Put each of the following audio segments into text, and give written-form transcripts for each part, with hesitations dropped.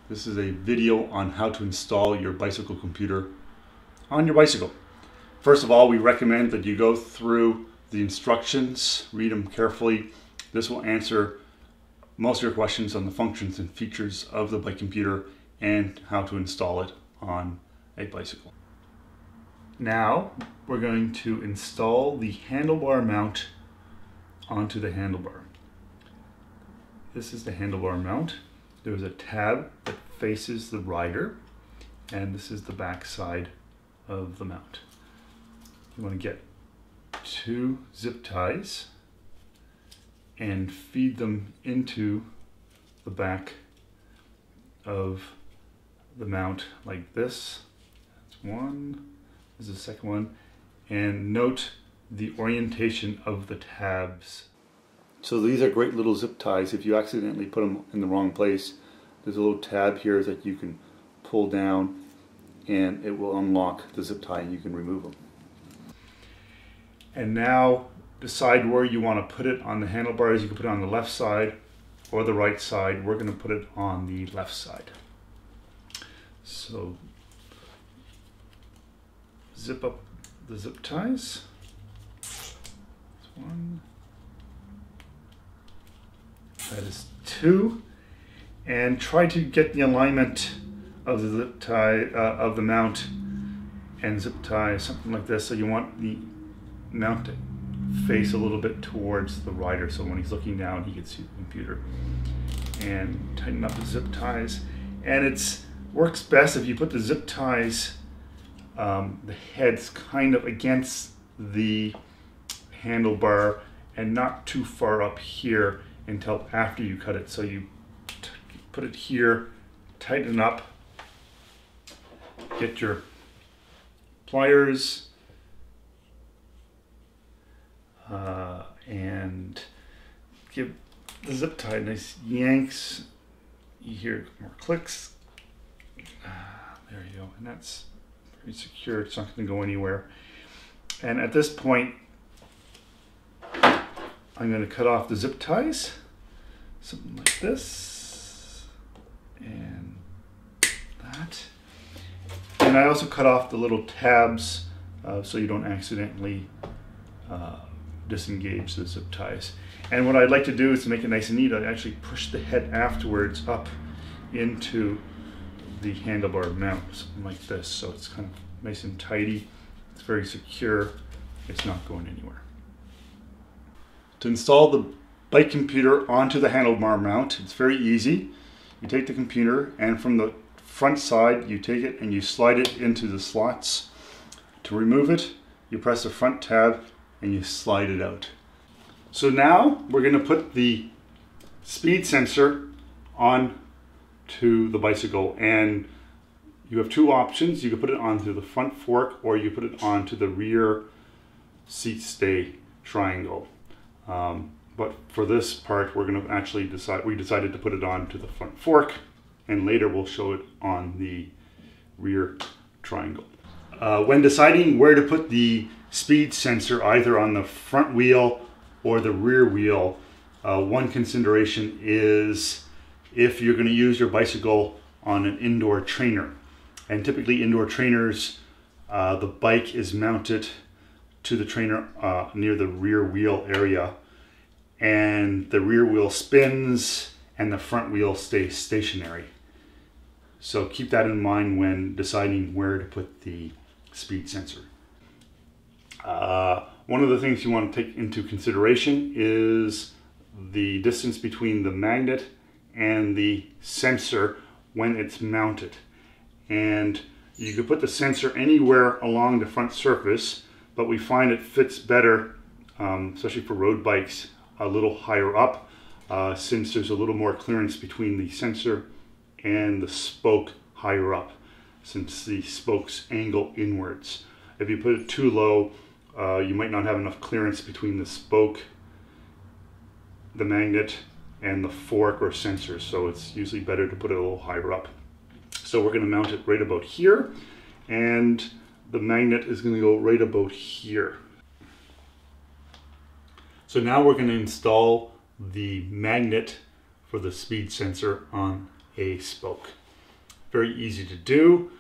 This is a video on how to install your bicycle computer on your bicycle. First of all, we recommend that you go through the instructions, read them carefully. This will answer most of your questions on the functions and features of the bike computer and how to install it on a bicycle. Now we're going to install the handlebar mount onto the handlebar. This is the handlebar mount. There's a tab that faces the rider, and this is the back side of the mount. You want to get 2 zip ties and feed them into the back of the mount like this. That's one. This is the second one. And note the orientation of the tabs. So these are great little zip ties. If you accidentally put them in the wrong place, there's a little tab here that you can pull down and it will unlock the zip tie and you can remove them. And now decide where you want to put it on the handlebars. You can put it on the left side or the right side. We're going to put it on the left side. So zip up the zip ties. That's one. That is 2. And try to get the alignment of the zip tie, of the mount and zip tie, something like this. So you want the mount to face a little bit towards the rider, so when he's looking down he can see the computer. And tighten up the zip ties. And it works best if you put the zip ties, the heads kind of against the handlebar and not too far up here until after you cut it. So you put it here, tighten up, get your pliers, and give the zip tie nice yanks. You hear more clicks. There you go, and that's very secure. It's not going to go anywhere. And at this point, I'm going to cut off the zip ties, something like this, and that. And I also cut off the little tabs so you don't accidentally disengage the zip ties. And what I'd like to do is to make it nice and neat, I actually push the head afterwards up into the handlebar mount, something like this. So it's kind of nice and tidy. It's very secure. It's not going anywhere. To install the bike computer onto the handlebar mount, it's very easy. You take the computer and from the front side you take it and you slide it into the slots. To remove it, you press the front tab and you slide it out. So now we're going to put the speed sensor on to the bicycle, and you have 2 options. You can put it onto the front fork or you put it onto the rear seat stay triangle. But for this part, we're going to actually we decided to put it onto the front fork, and later we'll show it on the rear triangle. When deciding where to put the speed sensor, either on the front wheel or the rear wheel, one consideration is if you're going to use your bicycle on an indoor trainer. And typically indoor trainers, the bike is mounted to the trainer near the rear wheel area, and the rear wheel spins and the front wheel stays stationary. So keep that in mind when deciding where to put the speed sensor. One of the things you want to take into consideration is the distance between the magnet and the sensor when it's mounted. And you can put the sensor anywhere along the front surface, but we find it fits better, especially for road bikes, a little higher up, since there's a little more clearance between the sensor and the spoke higher up, since the spokes angle inwards. If you put it too low, you might not have enough clearance between the spoke, the magnet, and the fork or sensor, so it's usually better to put it a little higher up. So we're going to mount it right about here, and the magnet is going to go right about here. So now we're going to install the magnet for the speed sensor on a spoke. very easy to do.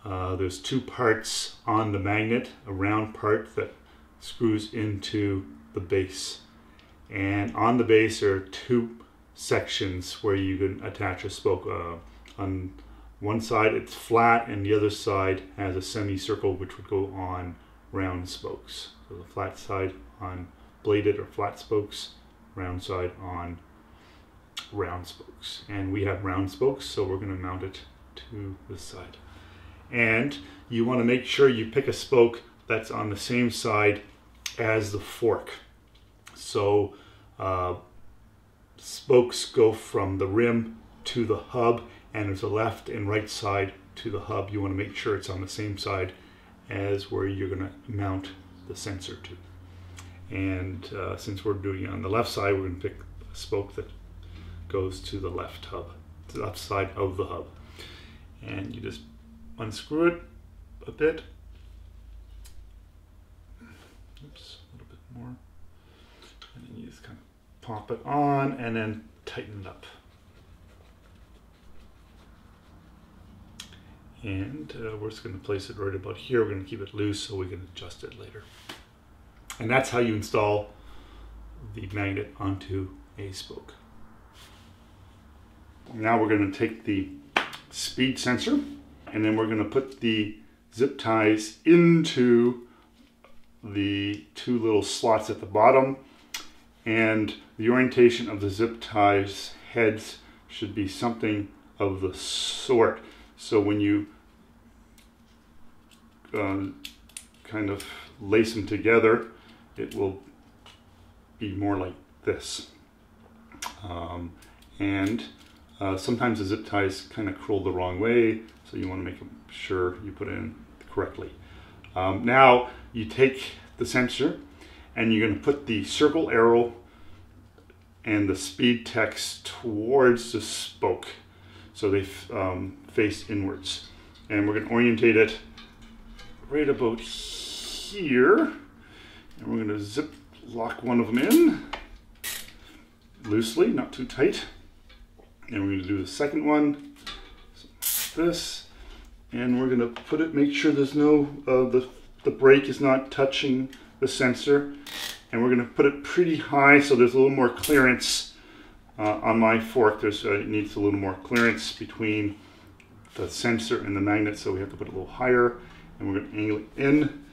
There's two parts on the magnet, a round part that screws into the base. And on the base there are two sections where you can attach a spoke. On one side it's flat and the other side has a semicircle which would go on round spokes. So the flat side on bladed or flat spokes, round side on round spokes. And we have round spokes, so we're going to mount it to this side. And you want to make sure you pick a spoke that's on the same side as the fork. So spokes go from the rim to the hub, and there's a left and right side to the hub. You want to make sure it's on the same side as where you're going to mount the sensor to. And since we're doing it on the left side, we're going to pick a spoke that goes to the left hub, to the left side of the hub. And you just unscrew it a bit. Oops, a little bit more. And then you just kind of pop it on and then tighten it up. And we're just going to place it right about here. We're going to keep it loose so we can adjust it later. And that's how you install the magnet onto a spoke. Now we're going to take the speed sensor, and then we're going to put the zip ties into the two little slots at the bottom. And the orientation of the zip ties heads should be something of the sort. So when you kind of lace them together, it will be more like this. Sometimes the zip ties kind of curl the wrong way, so you want to make sure you put it in correctly. Now you take the sensor and you're going to put the circle arrow and the speed text towards the spoke, so they face inwards. And we're going to orientate it right about here, and we're going to zip lock one of them in loosely, not too tight. And we're going to do the second one, so this, and we're going to put it, make sure there's no, the brake is not touching the sensor, and we're going to put it pretty high so there's a little more clearance. On my fork, it needs a little more clearance between the sensor and the magnet, so we have to put it a little higher, and we're going to angle it in.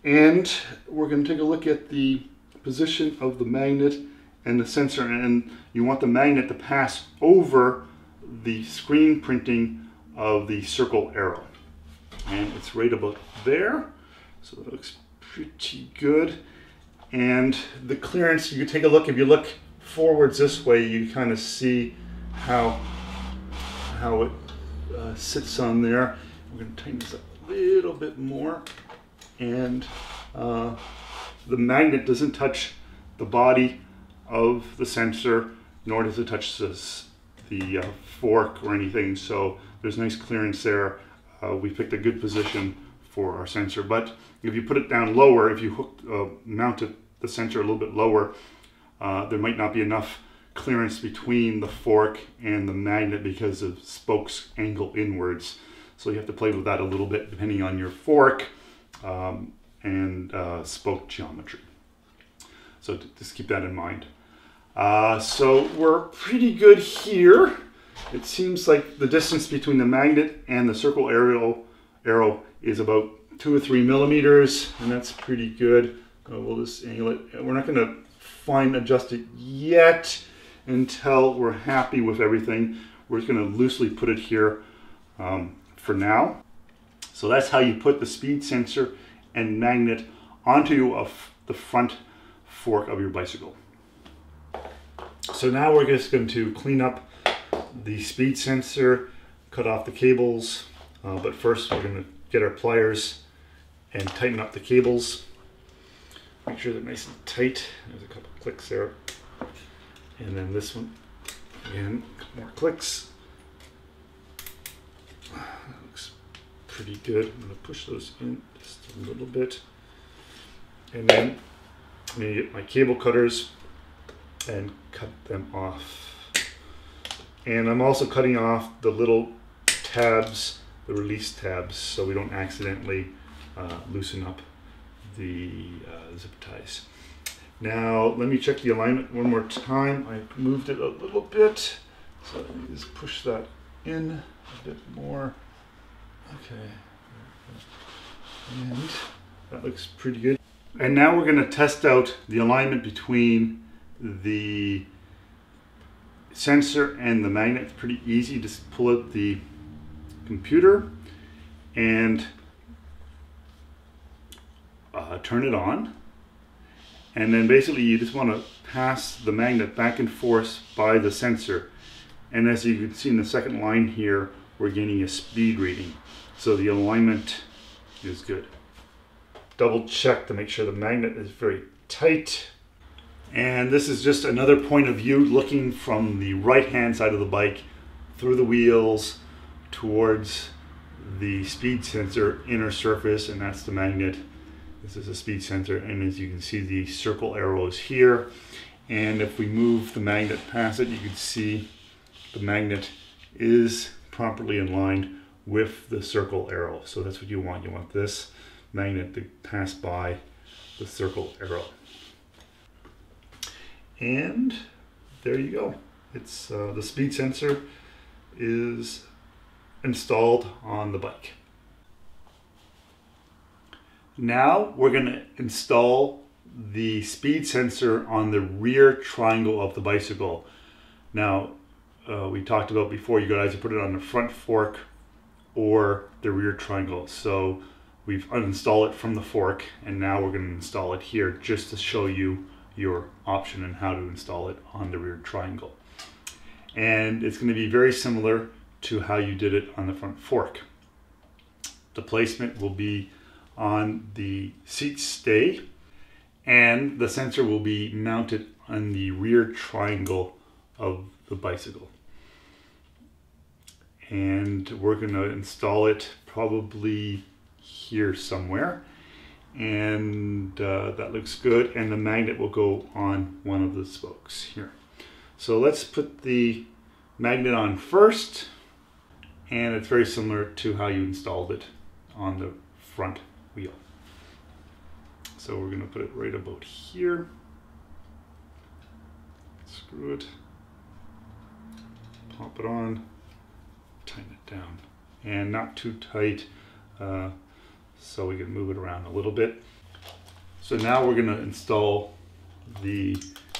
And we're going to take a look at the position of the magnet and the sensor, and you want the magnet to pass over the screen printing of the circle arrow. And it's right about there, so that looks pretty good. And the clearance, you can take a look, if you look forwards this way, you kind of see how it sits on there. We're going to tighten this up a little bit more, and the magnet doesn't touch the body of the sensor, nor does it touch the fork or anything, so there's nice clearance there. We picked a good position for our sensor, but if you put it down lower, if you mounted the sensor a little bit lower, there might not be enough clearance between the fork and the magnet because the spokes angle inwards. So you have to play with that a little bit depending on your fork and spoke geometry. So just keep that in mind. So we're pretty good here. It seems like the distance between the magnet and the circle arrow is about 2 or 3 millimeters, and that's pretty good. We'll just angle it. We're not going to fine adjust it yet until we're happy with everything. We're just going to loosely put it here for now. So that's how you put the speed sensor and magnet onto the front fork of your bicycle. So now we're just going to clean up the speed sensor, cut off the cables, but first we're going to get our pliers and tighten up the cables. Make sure they're nice and tight. There's a couple clicks there. And then this one, again, a couple more clicks. That looks pretty good. I'm going to push those in just a little bit. And then I'm going to get my cable cutters and cut them off. And I'm also cutting off the little tabs, the release tabs, so we don't accidentally loosen up the zip ties. Now let me check the alignment one more time. I moved it a little bit, so let me just push that in a bit more. Okay, and that looks pretty good. And now we're going to test out the alignment between the sensor and the magnet. It's pretty easy. Just pull out the computer and turn it on. And then basically you just want to pass the magnet back and forth by the sensor. And as you can see in the second line here, we're getting a speed reading. So the alignment is good. Double check to make sure the magnet is very tight. And this is just another point of view looking from the right hand side of the bike through the wheels towards the speed sensor inner surface, and that's the magnet. This is a speed sensor, and as you can see, the circle arrows here. And if we move the magnet past it, you can see the magnet is properly aligned with the circle arrow. So that's what you want. You want this magnet to pass by the circle arrow. And there you go. It's the speed sensor is installed on the bike. Now we're going to install the speed sensor on the rear triangle of the bicycle. Now we talked about before, you guys put it on the front fork or the rear triangle. So we've uninstalled it from the fork, and now we're going to install it here just to show you your option and how to install it on the rear triangle. And it's going to be very similar to how you did it on the front fork. The placement will be on the seat stay, and the sensor will be mounted on the rear triangle of the bicycle. And we're going to install it probably here somewhere, and that looks good, and the magnet will go on one of the spokes here. So let's put the magnet on first, and it's very similar to how you installed it on the front wheel. So we're going to put it right about here. Screw it, pop it on, tighten it down, and not too tight, so we can move it around a little bit. So now we're going to install the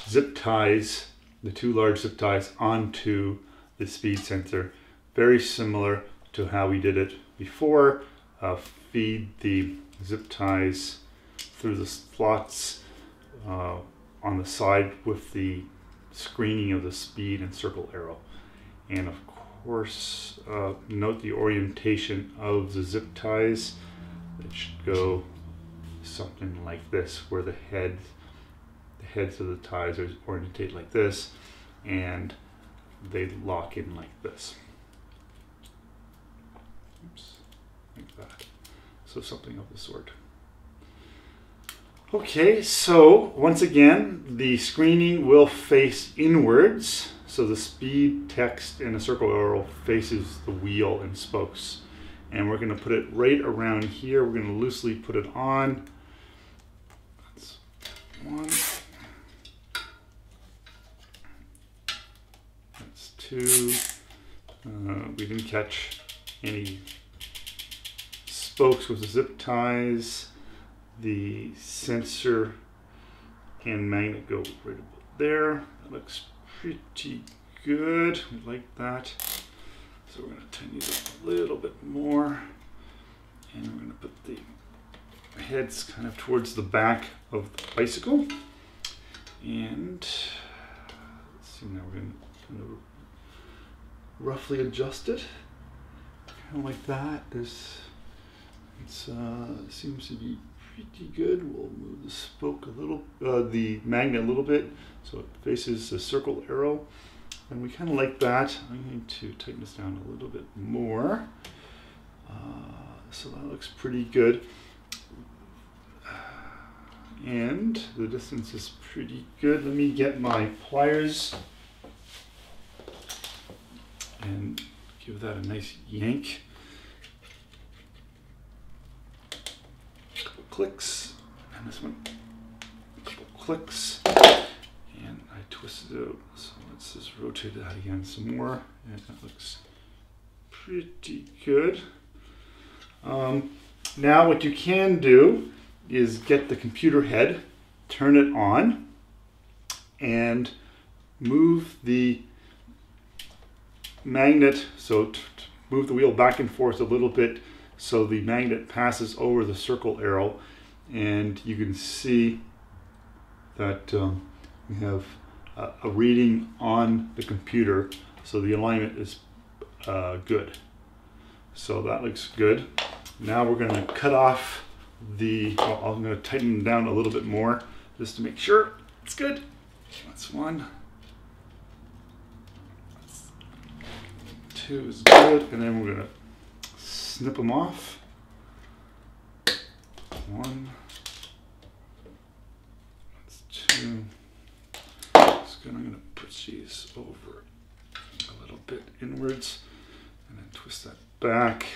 zip ties, the two large zip ties, onto the speed sensor. Very similar to how we did it before. Feed the zip ties through the slots on the side with the screening of the speed and circle arrow. And of course, note the orientation of the zip ties. It should go something like this, where the heads of the ties are orientate like this, and they lock in like this. Oops, like that. So something of the sort. Okay, so once again, the screening will face inwards. So the speed text and the circle arrow faces the wheel and spokes. And we're going to put it right around here. We're going to loosely put it on. That's one. That's two. We didn't catch any spokes with the zip ties. The sensor and magnet go right about there. That looks pretty good. We like that. So we're going to tighten these up a little bit more, and we're going to put the heads kind of towards the back of the bicycle. And let's see, now we're going to kind of roughly adjust it, kind of like that. It seems to be pretty good. We'll move the spoke a little, the magnet a little bit, so it faces the circle arrow. And we kind of like that. I'm going to tighten this down a little bit more. So that looks pretty good. And the distance is pretty good. Let me get my pliers and give that a nice yank. A couple clicks, and this one, a couple clicks, and I twisted it out. So let's just rotate that again some more, and that looks pretty good. Now what you can do is get the computer head, turn it on, and move the magnet, so move the wheel back and forth a little bit so the magnet passes over the circle arrow, and you can see that we have a reading on the computer, so the alignment is good. So that looks good. Now we're going to cut off the, well, I'm going to tighten them down a little bit more just to make sure it's good. That's one. That's two is good, and then we're going to snip them off. One. That's two. I'm going to push these over a little bit inwards and then twist that back.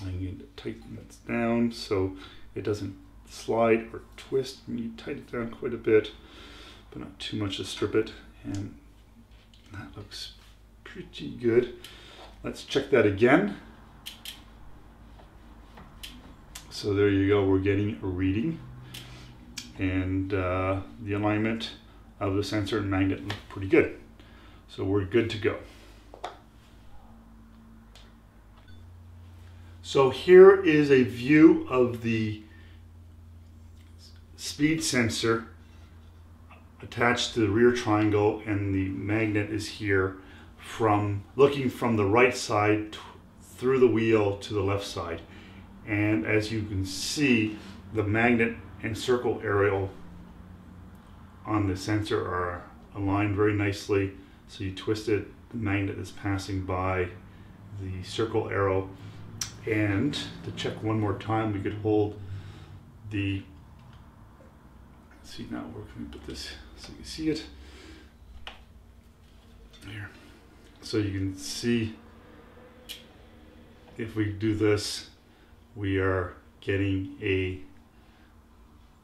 I need to tighten this down so it doesn't slide or twist. You need to tighten it down quite a bit, but not too much to strip it. And that looks pretty good. Let's check that again. So there you go, we're getting a reading. And the alignment of the sensor and magnet look pretty good. So we're good to go. So here is a view of the speed sensor attached to the rear triangle, and the magnet is here from looking from the right side through the wheel to the left side. And as you can see, the magnet and circle arrow on the sensor are aligned very nicely. So you twist it, the magnet is passing by the circle arrow. And to check one more time, we could hold the, let's see now, where can we put this so you can see it? Here. So you can see if we do this, we are getting a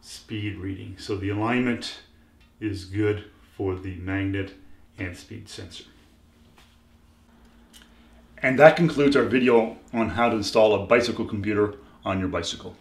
speed reading. So the alignment is good for the magnet and speed sensor. And that concludes our video on how to install a bicycle computer on your bicycle.